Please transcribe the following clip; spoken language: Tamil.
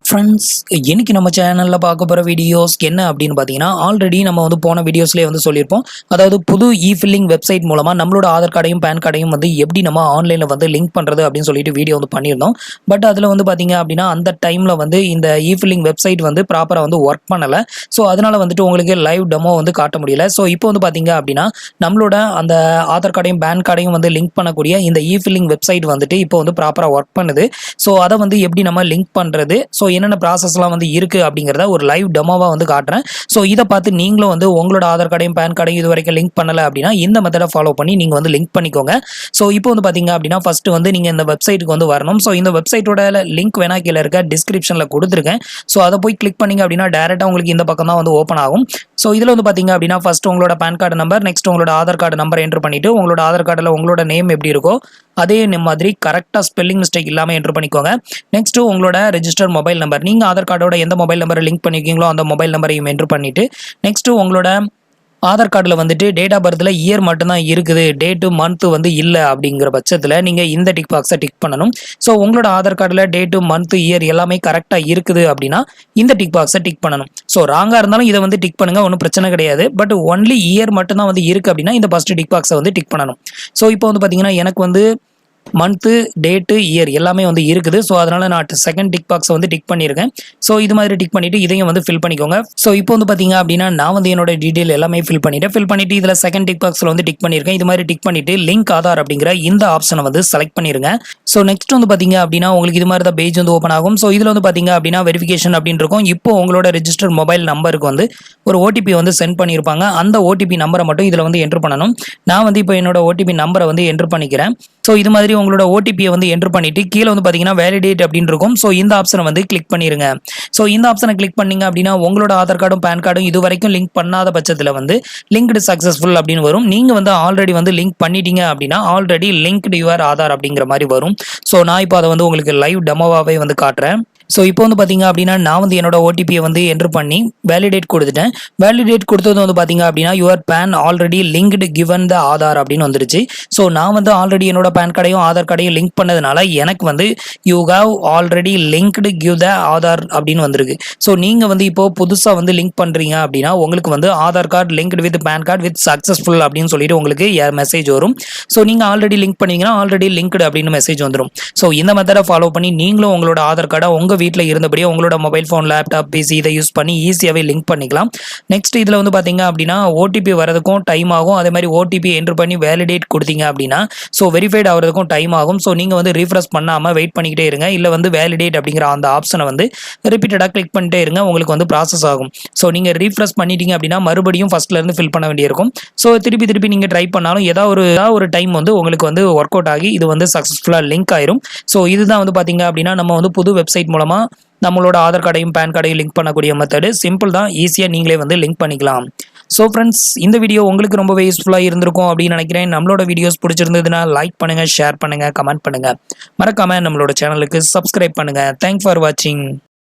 ஃப்ரெண்ட்ஸ், இன்னைக்கு நம்ம சேனலில் பார்க்க போகிற வீடியோஸ் என்ன அப்படின்னு பார்த்தீங்கன்னா, ஆல்ரெடி நம்ம வந்து போன வீடியோஸ்லேயே வந்து சொல்லியிருப்போம். அதாவது புது ஃபில்லிங் வெப்சைட் மூலமாக நம்மளோட ஆதார் கார்டையும் பேன் கார்டையும் வந்து எப்படி நம்ம ஆன்லைனில் வந்து லிங்க் பண்ணுறது அப்படின்னு சொல்லிட்டு வீடியோ வந்து பண்ணியிருந்தோம். பட் அதில் வந்து பார்த்தீங்க அப்படின்னா அந்த டைமில் வந்து இந்த ஃபில்லிங் வெப்சைட் வந்து ப்ராப்பராக வந்து ஒர்க் பண்ணலை. ஸோ அதனால் வந்துட்டு உங்களுக்கு லைவ் டெமோ வந்து காட்ட முடியல. ஸோ இப்போ வந்து பார்த்தீங்க அப்படின்னா நம்மளோட அந்த ஆதார் கார்டையும் பேன் கார்டையும் வந்து லிங்க் பண்ணக்கூடிய இந்த ஃபில்லிங் வெப்சைட் வந்துட்டு இப்போ வந்து ப்ராப்பராக ஒர்க் பண்ணுது. ஸோ அதை வந்து எப்படி நம்ம லிங்க் பண்ணுறது, ஸோ என்னென்ன ப்ராசஸ்லாம் வந்து இருக்குது அப்படிங்கிறத ஒரு லைவ் டெமோவாக வந்து காட்டுறேன். ஸோ இதை பார்த்து நீங்களும் வந்து உங்களோட ஆதார் கார்டையும் பேன் கார்டையும் இது வரைக்கும் லிங்க் பண்ணலை அப்படின்னா இந்த மெத்தடை ஃபாலோ பண்ணி நீங்கள் வந்து லிங்க் பண்ணிக்கோங்க. ஸோ இப்போ வந்து பார்த்தீங்க அப்படின்னா ஃபஸ்ட்டு வந்து நீங்கள் இந்த வெப்சைட்டுக்கு வந்து வரணும். ஸோ இந்த வெப்சைட்டோட லிங்க் வேணா கீழே இருக்க டிஸ்கிரிப்ஷனில் கொடுத்துருக்கேன். ஸோ அதை போய் கிளிக் பண்ணிங்க அப்படின்னா டேரெக்டாக உங்களுக்கு இந்த பக்கம் தான் வந்து ஓப்பன் ஆகும். ஸோ இதில் வந்து பார்த்தீங்க அப்படின்னா ஃபஸ்ட்டு உங்களோட பேன் கார்டு நம்பர், நெக்ஸ்ட் உங்களோட ஆதார் கார்டு நம்பர் என்ட்ரு பண்ணிவிட்டு உங்களோட ஆதார் கார்டில் உங்களோட நேம் எப்படி இருக்கோ அதே மாதிரி கரெக்டாக ஸ்பெல்லிங் மிஸ்டேக் இல்லாமல் என்ட்ரு பண்ணிக்கோங்க. நெக்ஸ்ட்டு உங்களோட ரெஜிஸ்டர் மொபைல் நம்பர், நீங்கள் ஆதார் கார்டோட எந்த மொபைல் நம்பரை லிங்க் பண்ணியிருக்கீங்களோ அந்த மொபைல் நம்பரையும் என்ட்ரு பண்ணிவிட்டு நெக்ஸ்ட்டு உங்களோட ஆதார் கார்டில் வந்துட்டு டேட் ஆஃப் பர்த்தில் இயர் மட்டும்தான் இருக்குது, டேட்டு மந்த்து வந்து இல்லை அப்படிங்கிற பட்சத்தில் நீங்கள் இந்த டிக் பாக்ஸை டிக் பண்ணணும். ஸோ உங்களோட ஆதார் கார்டில் டேட்டு மந்த்து இயர் எல்லாமே கரெக்டாக இருக்குது அப்படின்னா இந்த டிக் பாக்ஸை டிக் பண்ணணும். ஸோ ராங்காக இருந்தாலும் இதை வந்து டிக் பண்ணுங்கள், ஒன்றும் பிரச்சனை கிடையாது. பட் ஒன்லி இயர் மட்டும்தான் வந்து இருக்குது அப்படின்னா இந்த ஃபஸ்ட்டு டிக் பாக்ஸை வந்து டிக் பண்ணணும். ஸோ இப்போ வந்து பார்த்தீங்கன்னா எனக்கு வந்து மந்த்து, டேட்டு, இயர் எல்லாமே வந்து இருக்குது. ஸோ அதனால் நான் செகண்ட் டிக் பாக்ஸை வந்து டிக் பண்ணியிருக்கேன். ஸோ இது மாதிரி டிக் பண்ணிவிட்டு இதையும் வந்து ஃபில் பண்ணிக்கோங்க. ஸோ இப்போ வந்து பார்த்தீங்க அப்படின்னா நான் வந்து என்னோட டீட்டெயில் எல்லாமே ஃபில் பண்ணிவிட்டு இதில் செகண்ட் டிக் பாக்ஸில் வந்து டிக் பண்ணியிருக்கேன். இது மாதிரி டிக் பண்ணிவிட்டு லிங்க் ஆதார் அப்படிங்கிற இந்த ஆப்ஷனை வந்து செலக்ட் பண்ணிடுங்க. ஸோ நெக்ஸ்ட் வந்து பார்த்தீங்க அப்படின்னா உங்களுக்கு இது மாதிரி தான் பேஜ் வந்து ஓப்பன் ஆகும். ஸோ இதில் வந்து பார்த்தீங்க அப்படின்னா வெரிஃபிகேஷன் அப்படின்னு இருக்கும். இப்போ உங்களோட ரெஜிஸ்டர் மொபைல் நம்பருக்கு வந்து ஒரு ஓடிபி வந்து சென்ட் பண்ணியிருப்பாங்க. அந்த ஓடிபி நம்பரை மட்டும் இதில் வந்து என்ட்ரு பண்ணணும். நான் வந்து இப்போ என்னோட ஓடிபி நம்பரை வந்து என்ட்ரு பண்ணிக்கிறேன். ஸோ இது மாதிரி உங்களோட ஓடிபியை வந்து என்ட்ரு பண்ணிட்டு கீழே வந்து பார்த்தீங்கன்னா வேலிடேட் அப்படின்னு இருக்கும். ஸோ இந்த ஆப்ஷனை வந்து கிளிக் பண்ணிடுங்க. ஸோ இந்த ஆப்ஷனை கிளிக் பண்ணீங்க அப்படின்னா உங்களோட ஆதார் கார்டும் பேன் கார்டும் இது வரைக்கும் லிங்க் பண்ணாத பட்சத்தில் வந்து லிங்க்டு சக்ஸஸ்ஃபுல் அப்படின்னு வரும். நீங்கள் வந்து ஆல்ரெடி வந்து லிங்க் பண்ணிட்டீங்க அப்படின்னா ஆல்ரெடி லிங்க்டு யுவர் ஆதார் அப்படிங்கிற மாதிரி வரும். ஸோ நான் இப்போ அதை வந்து உங்களுக்கு லைவ் டெமோவாகவே வந்து காட்டுறேன். ஸோ இப்போ வந்து பார்த்தீங்க அப்படின்னா நான் வந்து என்னோட ஓடிபியை வந்து என்ட்ரு பண்ணி வேலிடேட் கொடுத்துட்டேன். வேலிடேட் கொடுத்தது வந்து பார்த்தீங்க அப்படின்னா your PAN already linked given the Aadhaar அப்படின்னு வந்துருச்சு. ஸோ நான் வந்து ஆல்ரெடி என்னோட பேன் கார்டையும் ஆதார் கார்டையும் லிங்க் பண்ணதுனால எனக்கு வந்து you have already linked give the Aadhaar அப்படின்னு வந்திருக்கு. ஸோ நீங்கள் வந்து இப்போ புதுசாக வந்து லிங்க் பண்ணுறீங்க அப்படின்னா உங்களுக்கு வந்து Aadhaar card linked with PAN card with successful அப்படின்னு சொல்லிட்டு உங்களுக்கு மெசேஜ் வரும். ஸோ நீங்கள் ஆல்ரெடி லிங்க் பண்ணீங்கன்னா ஆல்ரெடி லிங்க்டு அப்படின்னு மெசேஜ் வந்துடும். ஸோ இந்த மெத்தடை ஃபாலோ பண்ணி நீங்களும் உங்களோட ஆதார் கார்டை உங்கள் வீட்டில் இருந்தபடியே உங்களோட மொபைல் ஃபோன், லேப்டாப், பிசி இதை யூஸ் பண்ணி ஈஸியாகவே லிங்க் பண்ணிக்கலாம். நெக்ஸ்ட் இதில் வந்து பார்த்தீங்க அப்படின்னா ஓடிபி வரதுக்கும் டைம் ஆகும். அதே மாதிரி ஓடிபி என்ட்ரு பண்ணி வேலிடேட் கொடுத்தீங்க அப்படின்னா ஸோ வெரிஃபைட் ஆகிறதுக்கும் டைம் ஆகும். ஸோ நீங்கள் வந்து ரீஃப்ரெஷ் பண்ணாமல் வெயிட் பண்ணிக்கிட்டே இருங்க. இல்லை வந்து வேலிடேட் அப்படிங்கிற அந்த ஆப்ஷனை வந்து ரிப்பீட்டடாக கிளிக் பண்ணிட்டே இருங்க, உங்களுக்கு வந்து ப்ராசஸ் ஆகும். ஸோ நீங்கள் ரீஃப்ரெஷ் பண்ணிட்டீங்க அப்படின்னா மறுபடியும் ஃபஸ்ட்லேருந்து ஃபில் பண்ண வேண்டியிருக்கும். ஸோ திருப்பி நீங்கள் ட்ரை பண்ணாலும் ஏதாவது ஒரு டைம் வந்து உங்களுக்கு வந்து ஒர்க் அவுட் ஆகி இது வந்து சக்ஸஸ்ஃபுல்லாக லிங்க் ஆயிரும். ஸோ இதுதான் வந்து பார்த்தீங்க அப்படின்னா நம்ம வந்து புது வெப்சைட் மூலமாக நம்மளோட ஆதார் கார்டையும் பேன் கார்டையும் லிங்க் பண்ணக்கூடிய மெத்தடு சிம்பிள் தான், ஈஸியாக நீங்களே வந்து லிங்க் பண்ணிக்கலாம். ஸோ ஃப்ரெண்ட்ஸ், இந்த வீடியோ உங்களுக்கு ரொம்பவே யூஸ்ஃபுல்லாக இருந்திருக்கும் அப்படின்னு நினைக்கிறேன். நம்மளோட வீடியோஸ் பிடிச்சிருந்ததுன்னா லைக் பண்ணுங்கள், ஷேர் பண்ணுங்கள், கமெண்ட் பண்ணுங்கள். மறக்காமல் நம்மளோட சேனலுக்கு சப்ஸ்கிரைப் பண்ணுங்கள். தேங்க்ஸ் ஃபார் வாட்சிங்.